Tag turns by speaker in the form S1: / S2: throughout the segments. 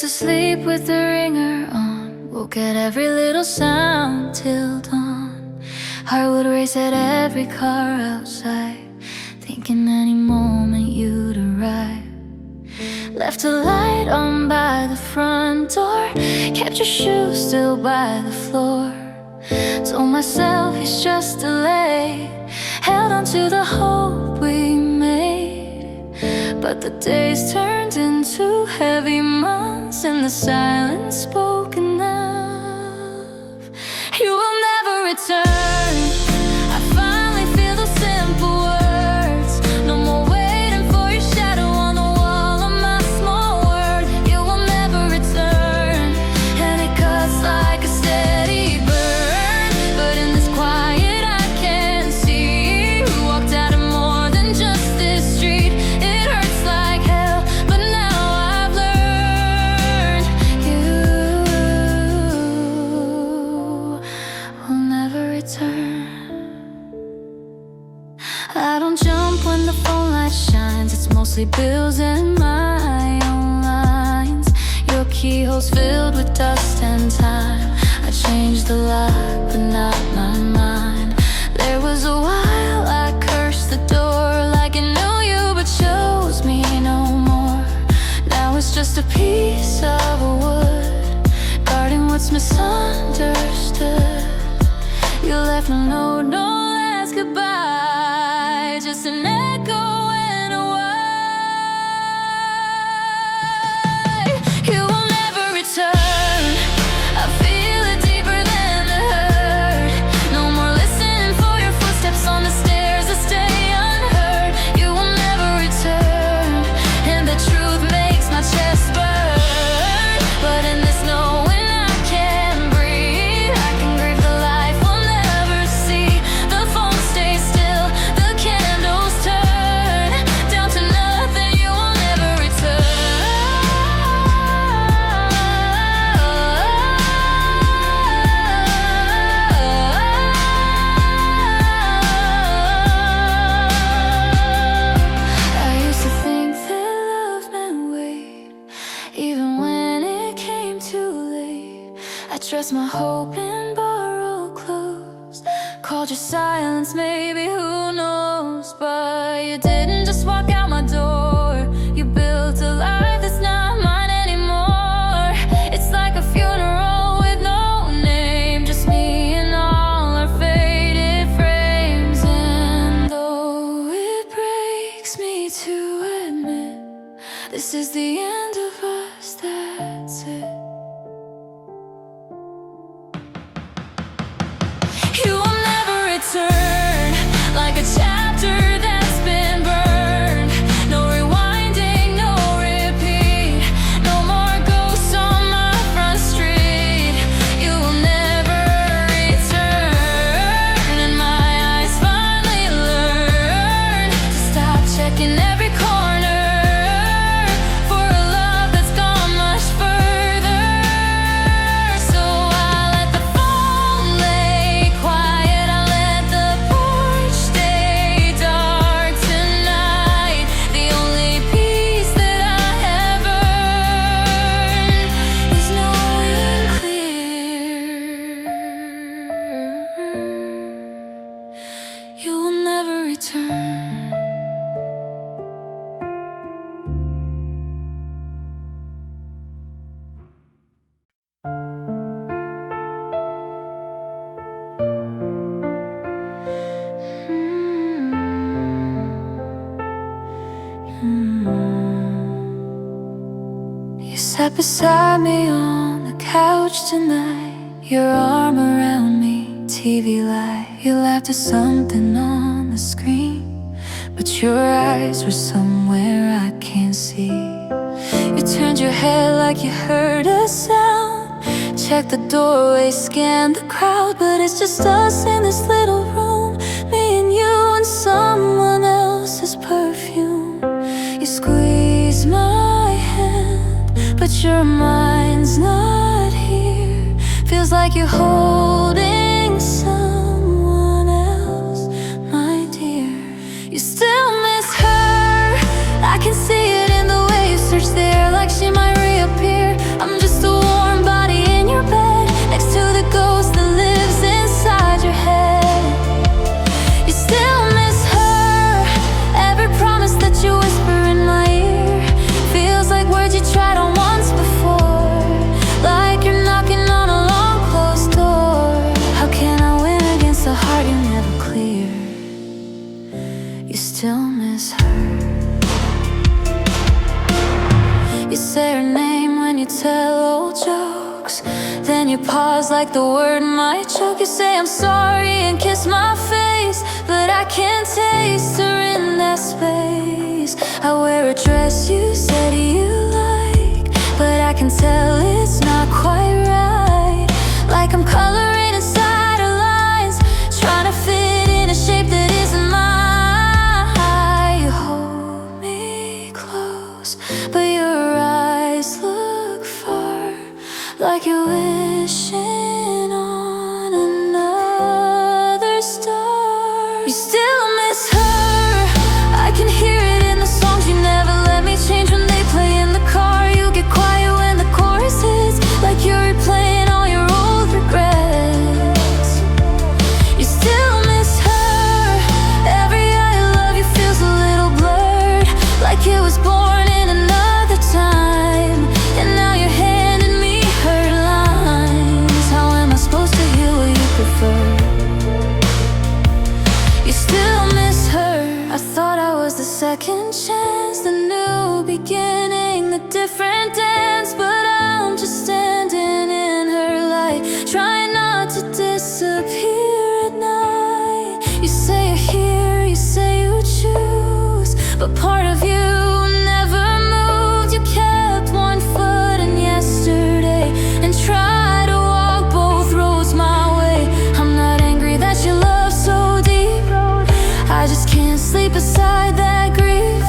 S1: to sleep with the ringer on, woke at every little sound till dawn. Heart would race at every car outside, thinking any moment you'd arrive. Left a light on by the front door, kept your shoes still by the floor. Told myself it's just delayed, held on to the hope we made. But the days turned into heavy months, and the silence spoke enough. You will never return. I finally feel those simple words. No more waiting for your shadow on the wall of my small world. You will never return, and it cuts like a steady burn. But in this quiet I can see you walked out of more than just this street. It hurts like hell, but now I've learned you will never return. I don't jump when the phone light shines, it's mostly bills and my own lines. Your keyhole's filled with dust and time. I changed the lock, but not my mind. There was a while I cursed the door like it knew you but chose me no more. Now it's just a piece of wood, guarding what's misunderstood. You left no note, no last goodbye, just an echo and a why. You will never return. I feel it deeper than the hurt. No more listening for your footsteps on the stairs that stay unheard. You will never return, and the truth makes my chest burn. But in this knowing I can't breathe, I can grieve the life we'll never see. The phone stays still, the candles turn down to nothing. You will never return. I used to think that love meant wait, even when it came too late. I dressed my hope in borrowed clothes, called your silence, maybe, who knows. But you didn't just walk out my door, you built a life that's not mine anymore. It's like a funeral with no name, just me and all our faded frames. And though it breaks me to admit this is the end of us, that's it. You will never return, like a chapter that's been burned. No rewinding, no repeat, no more ghosts on my front street. You will never return, and my eyes finally learn to stop checking every corner for a love that's gone much further. So I let the phone lay quiet, I let the porch stay dark tonight. The only peace that I have earned is knowing clear you will never return. You sat beside me on the couch tonight, your arm around me, TV light. You laughed at something on the screen, but your eyes were somewhere I can't see. You turned your head like you heard a sound, checked the doorway, scanned the crowd. But it's just us in this little room, me and you and someone else's perfume. You squeeze my hand, but your mind's not here. Feels like you're holding someone else, my dear. You still miss her, I can see it in the way you search there, like she might reappear. you pause like the word might choke. You say I'm sorry and kiss my face, but I can't taste her in that space. I wear a dress you said you like, but I can tell it's not quite right. Like I'm coloring inside her lines, trying to fit in a shape that isn't mine. You hold me close, but your eyes look far, like you're wishing on another star. You still miss her, I can hear it in the songs you never let me change. When they play in the car, you get quiet when the chorus hits, like you're replaying all your old regrets. You still miss her, every I love you feels a little blurred, like it was born in another time. And now you're handing me her lines. How am I supposed to hear what you prefer? You still miss her. I thought I was the second chance, the new beginning, the different dance, but I'm just standing in her light, trying not to disappear at night. You say you're here, you say you choose, but part of you never moved. You kept one foot in yesterday and tried to walk both roads my way. I'm not angry that you love so deep, I just can't sleep beside that grief.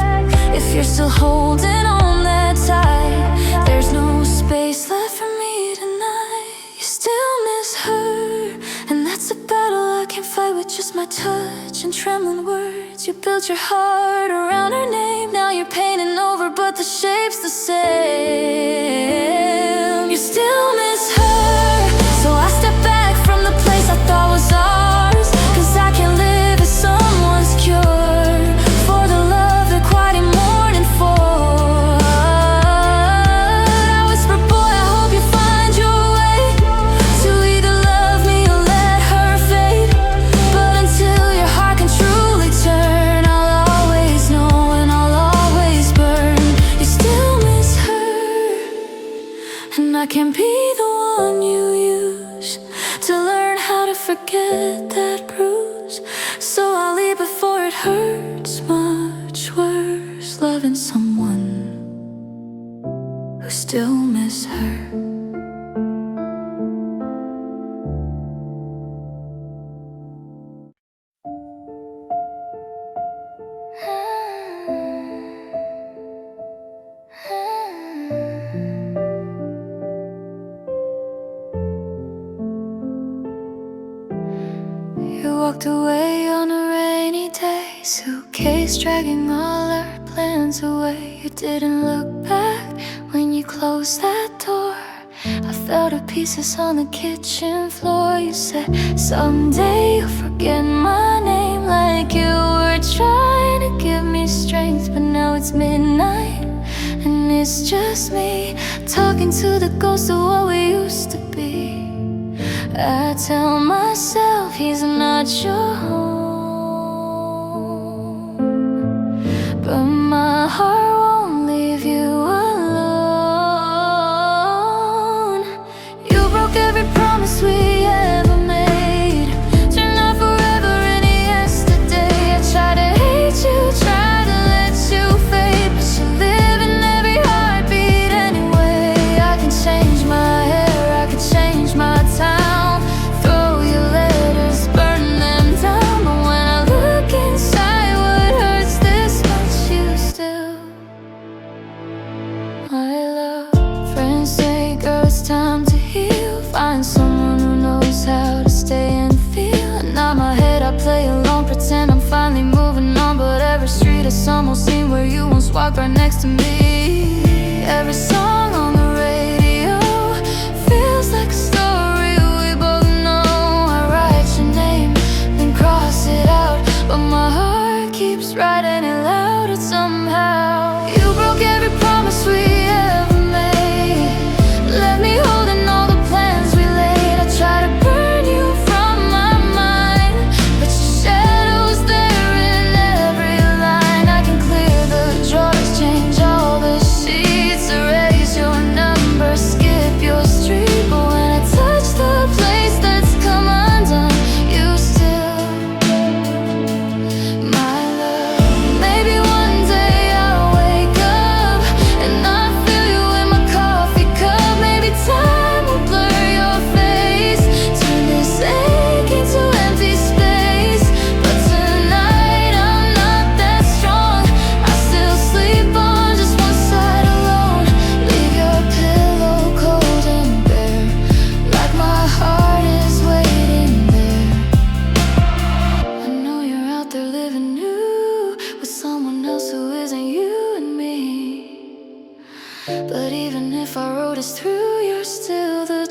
S1: If you're still holding on that tight, there's no space left for me tonight. You still miss her, and that's a battle I can't fight with just my touch and trembling words. You built your heart around her name, now you're painting over, but the shape's the same. You still miss her, so I step back from the place I thought was ours, 'cause I can't live as someone's cure for the love they're quietly mourning for. I whisper, boy, I hope you find your way to either love me or let her fade. But until your heart can truly turn, I'll always know and I'll always burn. You still miss her, and I can't be the one you use to learn how to forget that bruise. So I'll leave before it hurts much worse, loving someone who still miss her. You walked away on a rainy day, suitcase dragging all our plans away. You didn't look back when you closed that door. I felt the pieces on the kitchen floor. You said someday you'll forget my name, like you were trying to give me strength. But now it's midnight and it's just me talking to the ghost of what we used to be. I tell myself he's not your home, but my heart won't leave you alone. You broke every promise we ever made, turned out forever into yesterday. I try to hate you, try to let you fade, but you live in every heartbeat anyway. I can change my hair, I can change my time, time to heal, find someone who knows how to stay and feel. And now my head I play along, pretend I'm finally moving on, but every street is almost seen where you once walked right next to me. Every song on the radio feels like a story we both know. I write your name, then cross it out, but my heart keeps writing it louder somehow. You broke every promise we ever made, left me holding all the plans we laid. I try to burn you from my mind, but your shadow's there in every line. I can clear the drawers, change all the sheets, erase your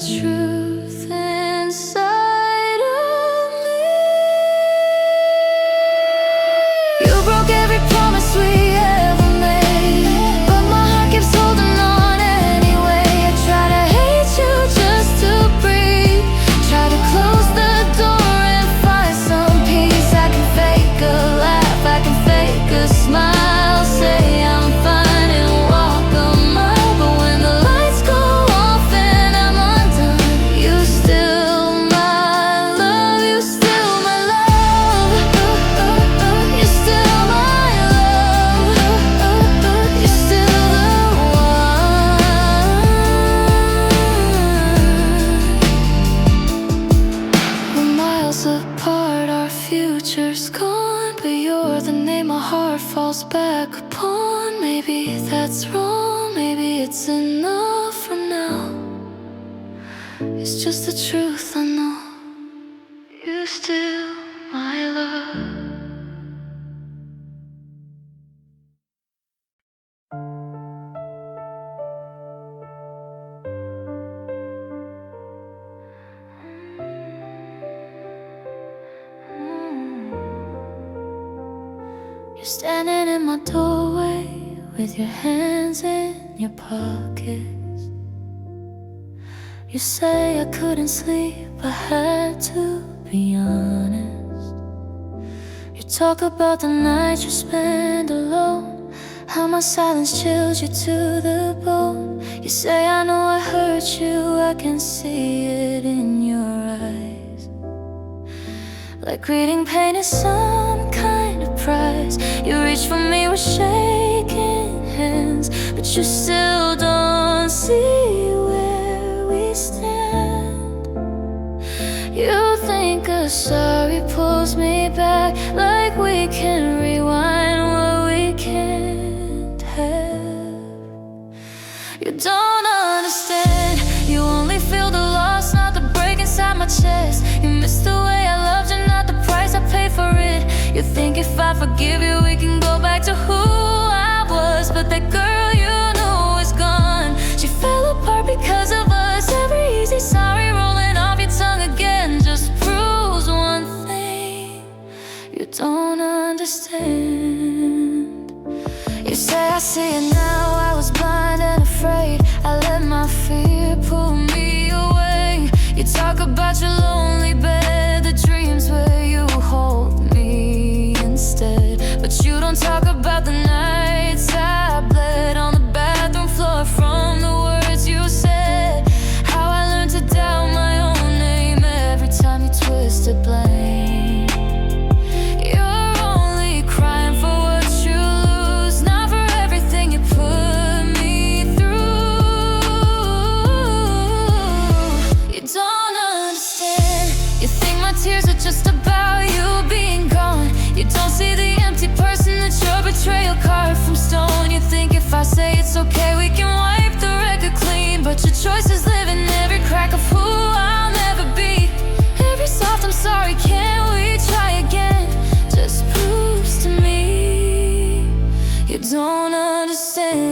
S1: truth inside of me. You broke every promise we ever made, but my heart keeps holding on anyway. I try to hate you just to breathe, try to close the door and find some peace. I can fake a laugh, I can fake a smile, say I'm fine and walk a mile, but when the lights go off and I'm undone, you still my love, you still my love, you're still my love, you're still the one. We're miles apart, our future's gone, but you're the name my heart falls back upon. Maybe that's wrong, maybe it's enough for now. It's just the truth, I know. You still my love. You're standing in my doorway with your hands in your pockets. You say I couldn't sleep, I had to be honest. You talk about the nights you spend alone, how my silence chills you to the bone. You say I know I hurt you, I can see it in your eyes. Like reading pain is some kind of prize. You reach for me with shaking hands, but you still don't see where we stand. You think a sorry pulls me back, like we can rewind what we can't have. You don't understand, you only feel the loss, not the break inside my chest. You miss the way I loved you, not the price I paid for it. You think if I forgive you, we can go back to who I was, but that girl you knew is gone. She fell apart because of us. Every easy sorry rolling off your tongue again just proves one thing: you don't understand. You say I see it now, I was blind and afraid. I let my fear pull me away. You talk about your lonely bed, the dreams where you hold me instead, but you don't talk about the nights I bled on the bathroom floor from the words you said. How I learned to doubt my own name every time you twisted blame. You're only crying for what you lose, not for everything you put me through. You don't understand. You think my tears are just about you being gone. You don't see the empty person that your betrayal carved from stone. You think if I say it's okay, we can wipe the record clean, but your choices live in every crack of who I'll never be. Every soft I'm sorry, can we try again? Just proves to me you don't understand.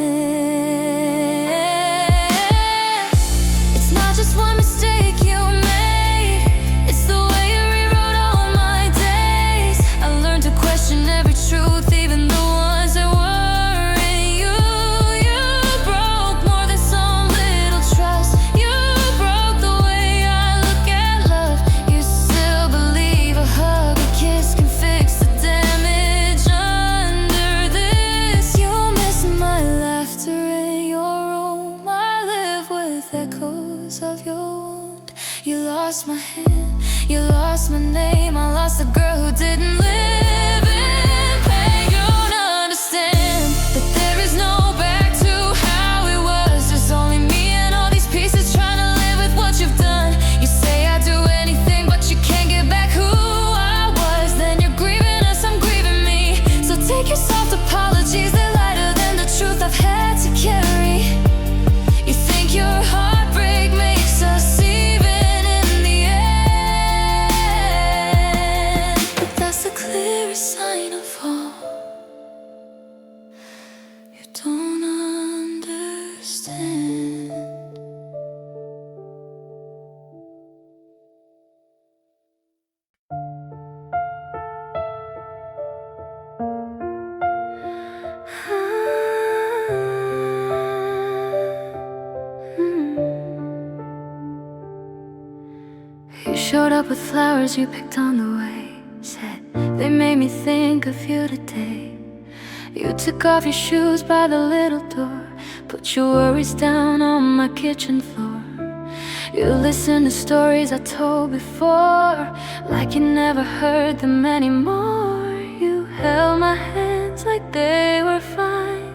S1: It's not just one mistake you made, it's the way you rewrote all my days. I learned to question every truth, even the ones that weren't you. You broke more than some little trust. You broke the way I look at love. You still believe a hug, a kiss can fix the damage under this. You miss my laughter in your room. I live with echoes of your wound. You lost my hand, you lost my name. I lost the girl who didn't live in pain. You don't understand that there is no back to how it was. There's only me and all these pieces trying to live with what you've done. You say I'd do anything, but you can't get back who I was. Then you're grieving us, I'm grieving me. So take your soft apologies, they're lighter than the truth I've had to carry. You think your heartbreak makes us even in the end, but that's the clearest You showed up with flowers you picked on the way. Said they made me think of you today. You took off your shoes by the little door, put your worries down on my kitchen floor. You listened to stories I told before, like you never heard them anymore. You held my hands like they were fine,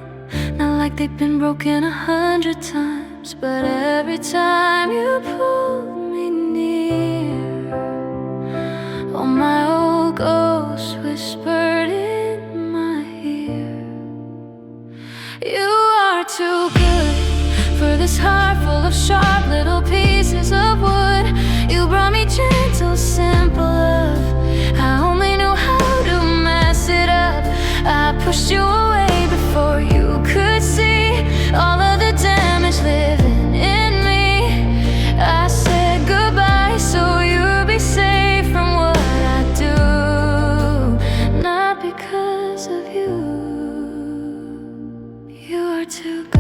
S1: not like they've been broken 100 times. But every time you pulled me near, oh, my old ghost whispered in my ear, you are too good for this heart full of sharp little pieces of wood. You brought me gentle, simple love. I only knew how to mess it up. I pushed you away before you could see all of the damage living in me. I said goodbye so you'd be safe from what I do, not because of you. You are too good.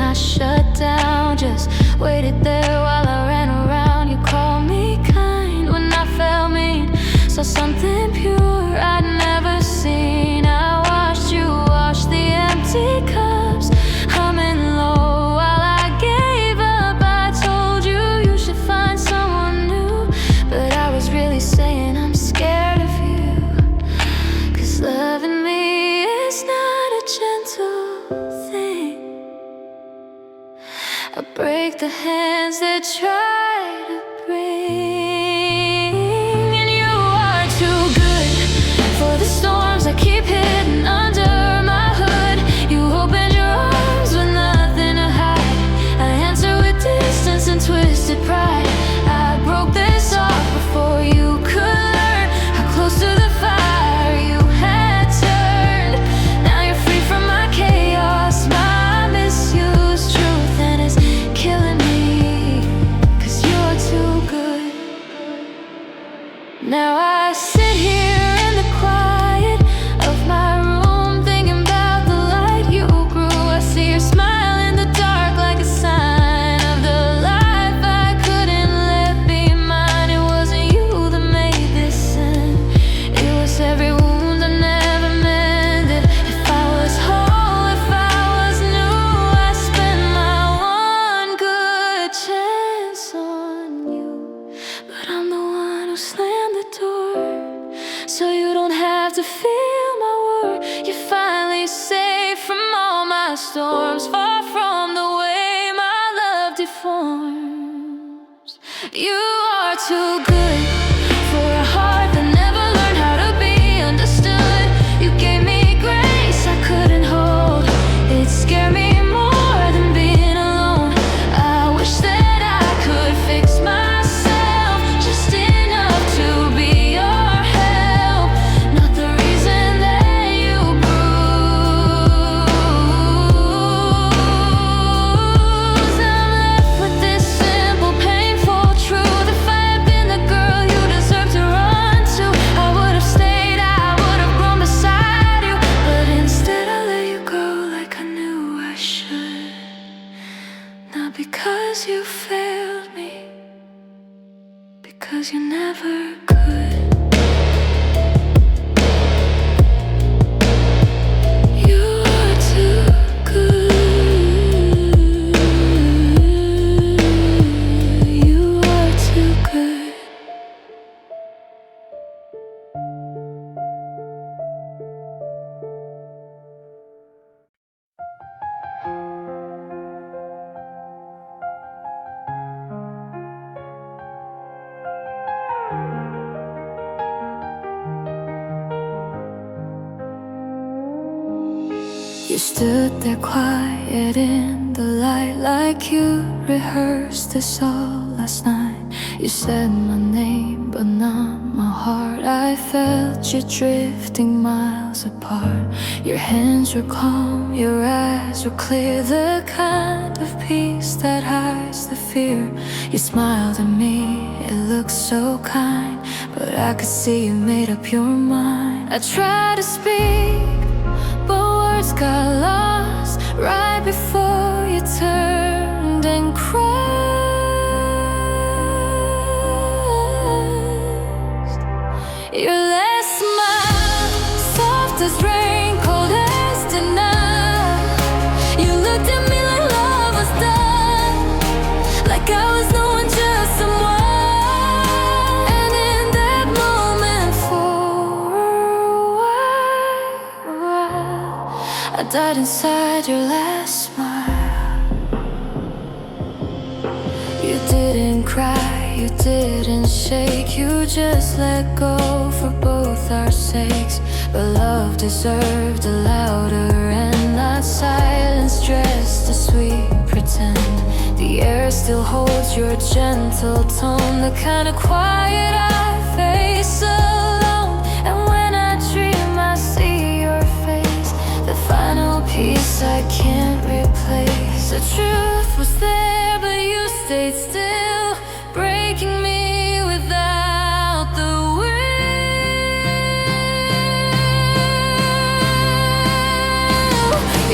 S1: I shut down, just waited there while I ran around. You called me kind when I felt mean, saw something pure I'd never seen. I watched you wash the empty cups, humming low while I gave up. I told you you should find someone new, but I was really saying I'm scared of you, 'cause loving me is not a gentle thing. I break the hands that try to bring. And you are too good for the storms I keep hidden under my hood. You opened your arms with nothing to hide. I answer with distance and twisted pride. I broke this off before you could learn how close to the fire you had turned. Now you're free from my chaos, my misused truth, and it's killing me, 'cause you're too good. Now I sit here in the quiet of my room, thinking about the light you grew. I see your smile in the dark like a sign of the life I couldn't let be mine. It wasn't you that made this end, it was every wound I never mended. If I was whole, if I was new, I spent my one good chance on you. But I'm the one who slammed the door, so you don't have to feel my war. You're finally safe from all my storms, far from the way my love deforms. You are too good for a heart that never learned how to be understood. You gave me grace I couldn't hold, it scared me more than being alone. I wish that I could fix myself just enough to be your help, not the reason that you bruise. I'm left with this simple, painful truth. If I had been the girl you deserve to run to, I would have stayed, I would have grown beside you. But instead I let you go like I knew I should, not because you failed me, because you never could. You are too good. You are too good. You stood there quiet in the light, like you rehearsed this all last night. You said my name, but not my heart. I felt you drifting miles apart. Your hands were calm, your eyes were clear, the kind of peace that hides the fear. You smiled at me, it looked so kind. but I could see you made up your mind. I tried to speak, but words got lost right before you turned and crushed. Your last smile, soft as rain, cold as denial. You looked at me like love was done, like I was no one, just someone. And in that moment, for a while, I died inside your last smile. You didn't cry, you didn't shake, you just let go for both our sakes. But love deserved a louder and not silence dressed as sweet pretend. The air still holds your gentle tone, the kind of quiet I face alone. And when I dream I see your face, the final piece I can't replace. The truth was there, but you stayed still, breaking me without the will.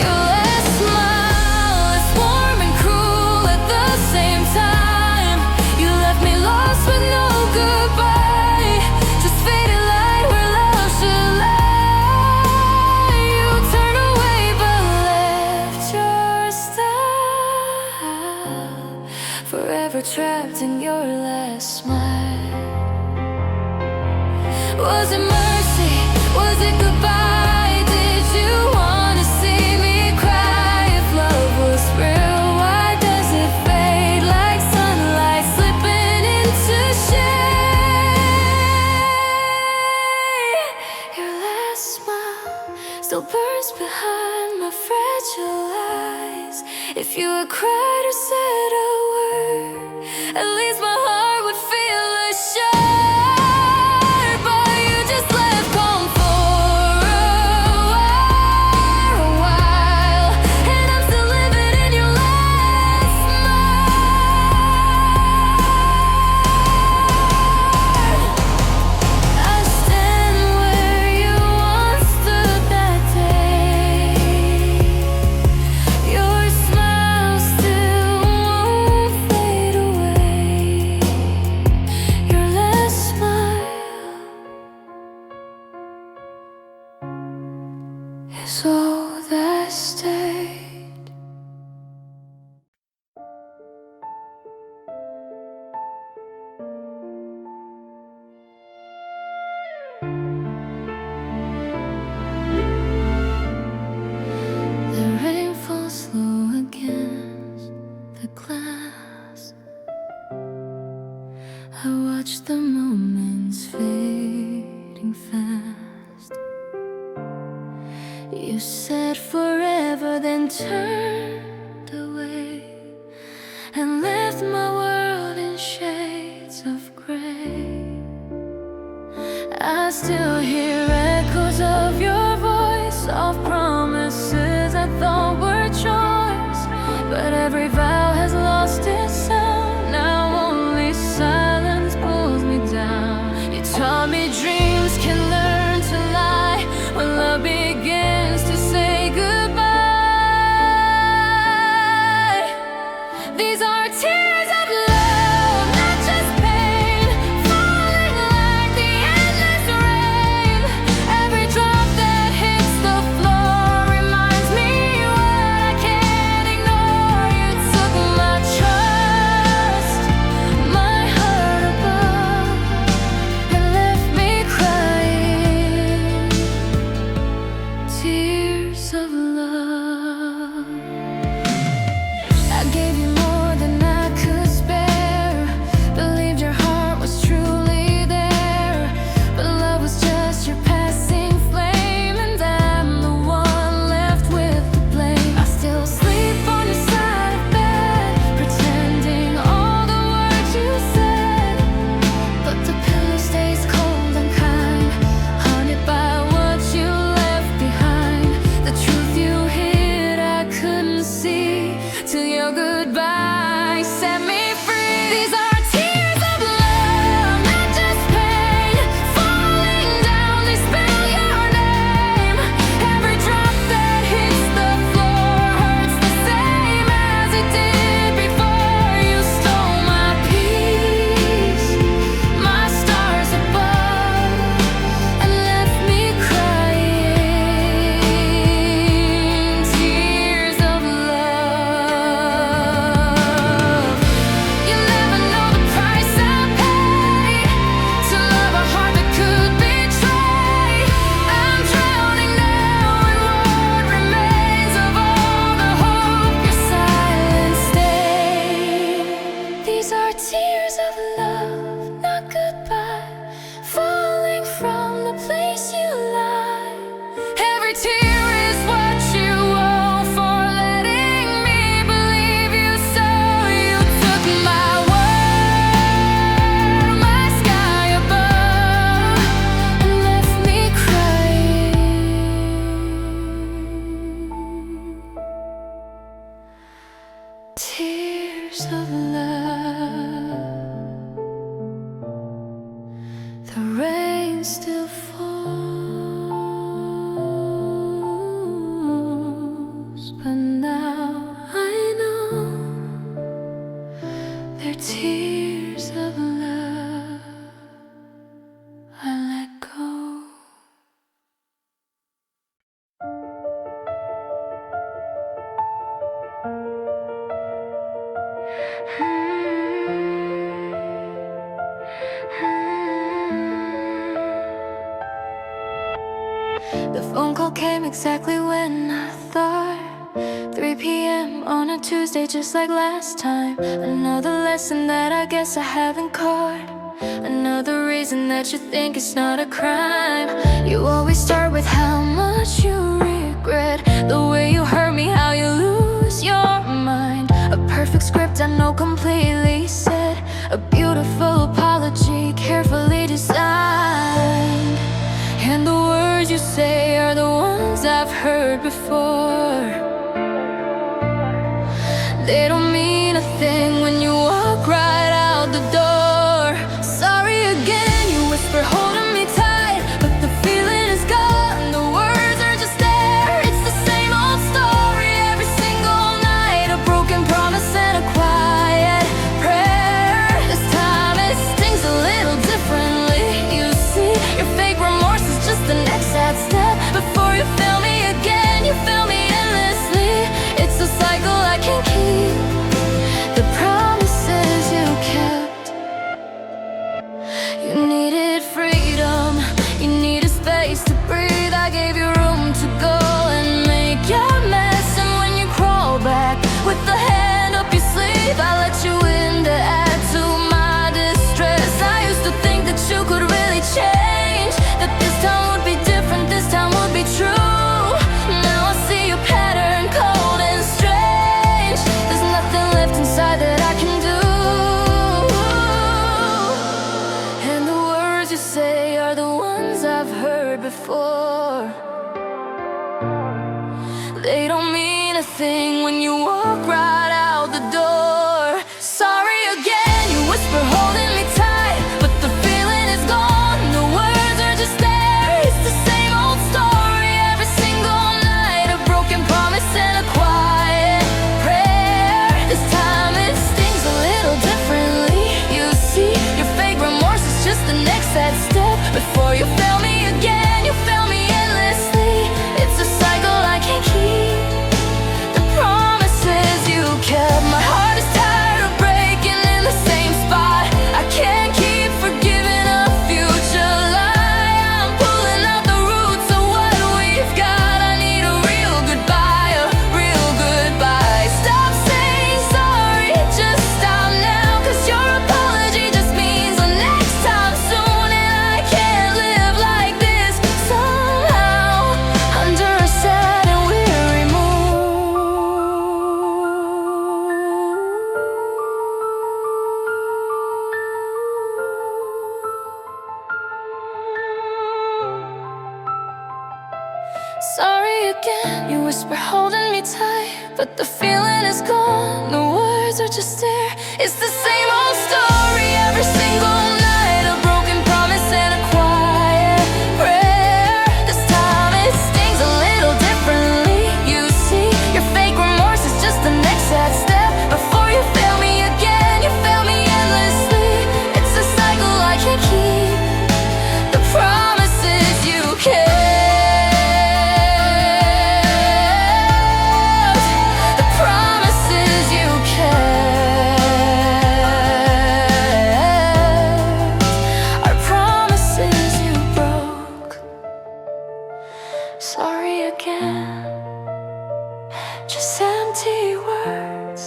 S1: Your last smile is warm and cruel at the same time. You left me lost with no goodbye, just faded light where love should lie. You turned away but left your style forever trapped in your last smile. Was it mercy? Was it goodbye? Did you wanna see me cry? If love was real, why does it fade like sunlight slipping into shade? Your last smile still burns behind my fragile eyes. If you had cried or said a word, at least my heart would feel assured. But you just left home for a while, and I'm still living in your last smile. I stand where you once stood that day. Your smile still won't fade away. Your last smile is all that stayed. The rain falls slow against the glass. I watch the moments fading fast. You said forever, then turned away and left my world in shades of gray. I still hear echoes of your voice, of promises I thought were choice. But every vow has lost its sound, now only silence pulls me down. You taught me dreams can learn to lie when love begins to say goodbye. These are tears of love, not just pain, falling like the endless rain. Every drop that hits the floor reminds me what I can't ignore. You still falls, but now I know they're tears of love I let go. The phone call came exactly when I thought. 3 p.m. on a Tuesday, just like last time. Another lesson that I guess I haven't caught. Another reason that you think it's not a crime. You always start with how much you regret, the way you hurt me, how you lose your mind. A perfect script I know completely said, a beautiful apology carefully designed. And the words you say are the ones I've heard before. They don't mean a thing when you walk right out the door. Sorry again, you whisper holding me tight, but the feeling is gone, the words are just there. It's the same old story every single night, a broken promise and a quiet prayer. This time it stings a little differently. You see, your fake remorse is just the next sad step. Before you fail me again, you fail me endlessly. It's a cycle I can't keep, the promises you kept. You needed freedom, you needed space to breathe. I gave you room to go and make your mess. And when you crawl back with the hand up your sleeve, I let you in to add to my distress. I used to think that you could really change, that this time would be different, this time would be true. Now I see your pattern, cold and strange. There's nothing left inside that I can do. And the words you say are the ones I've heard before. They don't mean a thing when you walk right out the door. Sorry again, you whisper holding me tight, but the feeling is gone, the words are just there. It's the same old story every single night, a broken promise and a quiet prayer. This time it stings a little differently. You see, your fake remorse is just the next sad step. Before you fail me again, you fail me endlessly. It's a cycle I can't keep, the promises you kept. My heart is tired of breaking in the same spot. I can't keep forgiving a future lie. I'm pulling out the roots of what we've got. I need a real goodbye, a real goodbye. Stop saying sorry, just stop now, 'cause your apology just means the next time soon. And I can't live like this somehow, under a sad and weary moon. Sorry again, you whisper holding me tight, but the feeling is gone, the words are just there. It's the same old story every single night, a broken promise and a quiet prayer. This time it stings a little differently. You see, your fake remorse is just the next sad step. Before you fail me again, you fail me endlessly. It's a cycle I can't keep, the promises you kept. Sorry again, just empty words.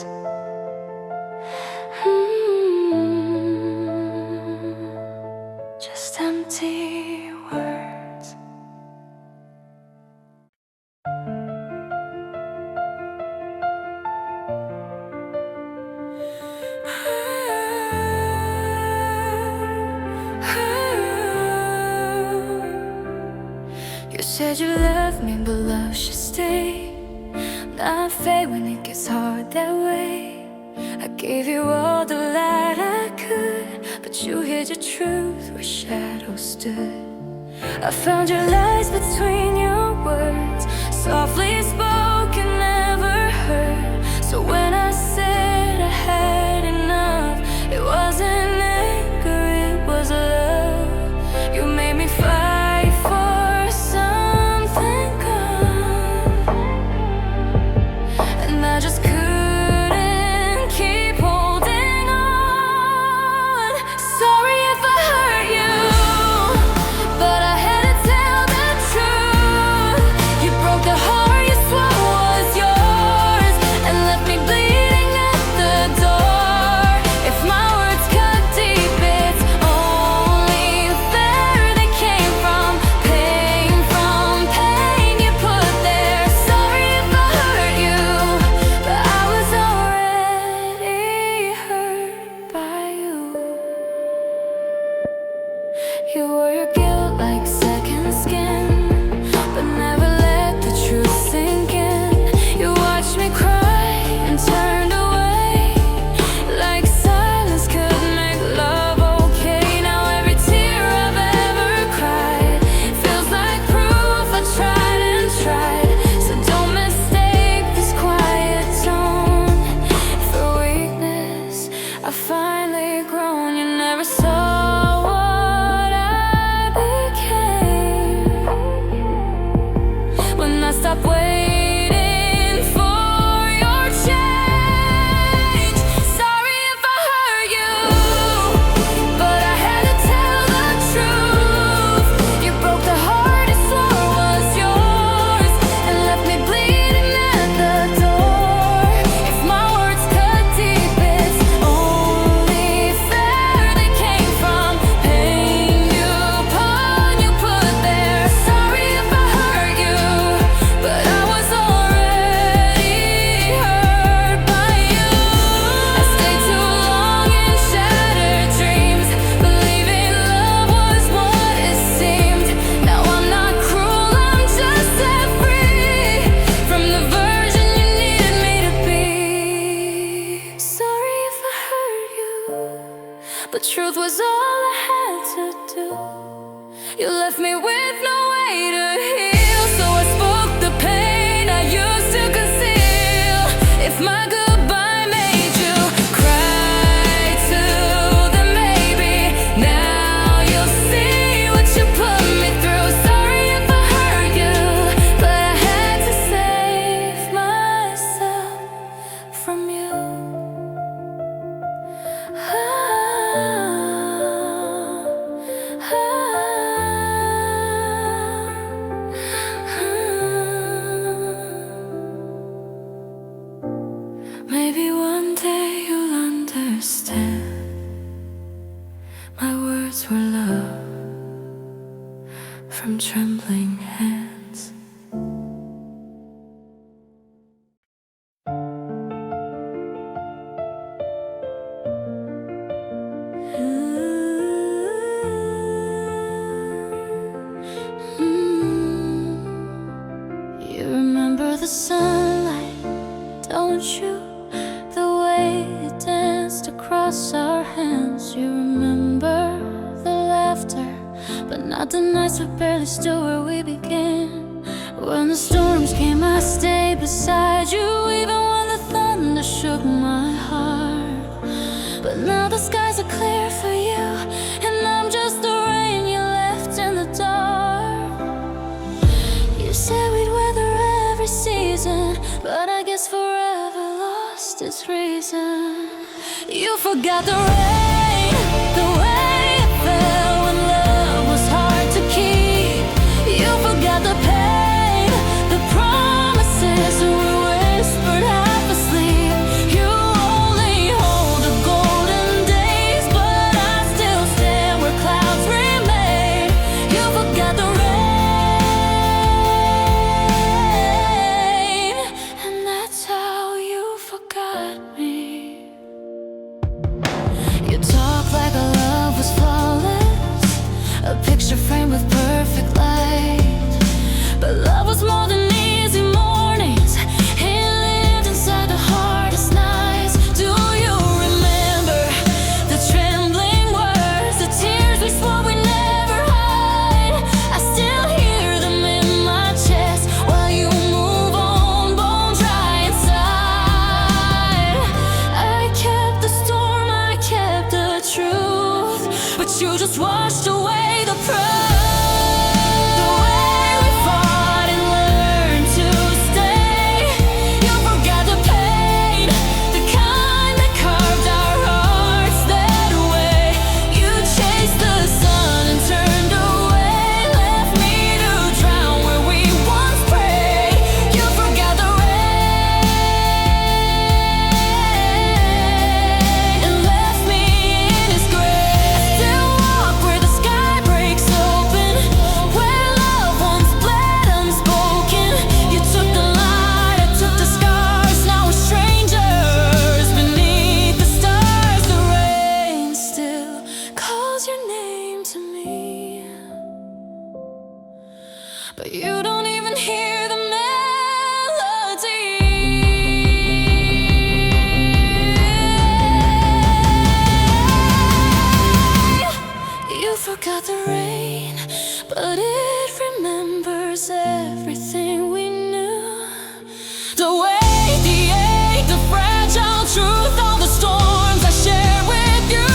S1: Just empty words. You said you loved me, but love should stay. Not fair when it gets hard that way. I gave you all the light I could, but you hid your truth where shadows stood. I found your lies between your words, softly spoken, never heard. So when I said I had enough, it wasn't anger, it was love. You made me fight for something good, and I just couldn't keep holding on. Sorry if I hurt you, but I had to tell the truth. You broke the heart you swore was yours, and left me bleeding at the door. If my words cut deep, it's only fair they came from pain you put there. Sorry if I hurt you, but I was already hurt by you. You wore your guilt like second skin, but never let the truth sink in. You watched me cry and turned away, like silence could make love okay. Now every tear I've ever cried feels like proof I tried and tried. So don't mistake this quiet tone for weakness. I finally grown. You never saw what I became when I stopped waiting for your change. Sorry if I hurt you, but I had to tell the truth. You broke the heart you swore was yours, and left me bleeding at the door. If my words cut deep, it's only fair they came from pain you put there. Sorry if I hurt you, but I was already hurt by you. I stayed too long in shattered dreams, believing love was what it seemed. Now I'm not cruel, I'm just set free from the version you needed me to be. Sorry if I hurt you, but truth was all I had to do. You left me with no way to heal, so I spoke the pain I used to conceal. If my goodbye made you cry too, then maybe now you'll see what you put me through. Sorry if I hurt you, but I had to save myself from you. Maybe one day you'll understand. My words were love from trembling hands. You remember the sunlight, don't you? The way it danced across our hands. You remember the laughter, but not the nights we barely stood where we began. When the storms came, I stayed beside you, even when the thunder shook my heart. But now the skies are clear for you, and I'm just the rain you left in the dark. You said we'd weather every season, but I guess forever lost its reason. You forgot the rain, the way it fell when love was hard to keep. You forgot the pain, the promises we whispered half asleep. You only hold the golden days, but I still stand where clouds remain. You forgot the rain, and that's how you forgot me. You but you just washed away the pride. The way we fought and learned to stay. You forgot the pain, the kind that carved our hearts that way. You chased the sun and turned away, left me to drown where we once prayed. You forgot the rain and left me in his grave. I still walk where the sky breaks open, where love once bled unspoken. You took the light, I took the scars. Now we're strangers beneath the stars. The rain still calls your name to me, but you don't even hear the melody. You forgot the rain, but it remembers everything we knew. The weight, the ache, the fragile truth, all the storms I shared with you.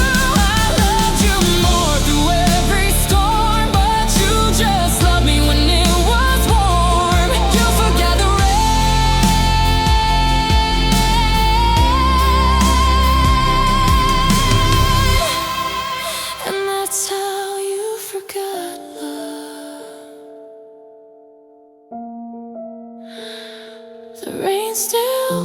S1: I loved you more through every storm, but you just loved me when it was warm. You forgot the rain, and that's how you forgot love. The rain still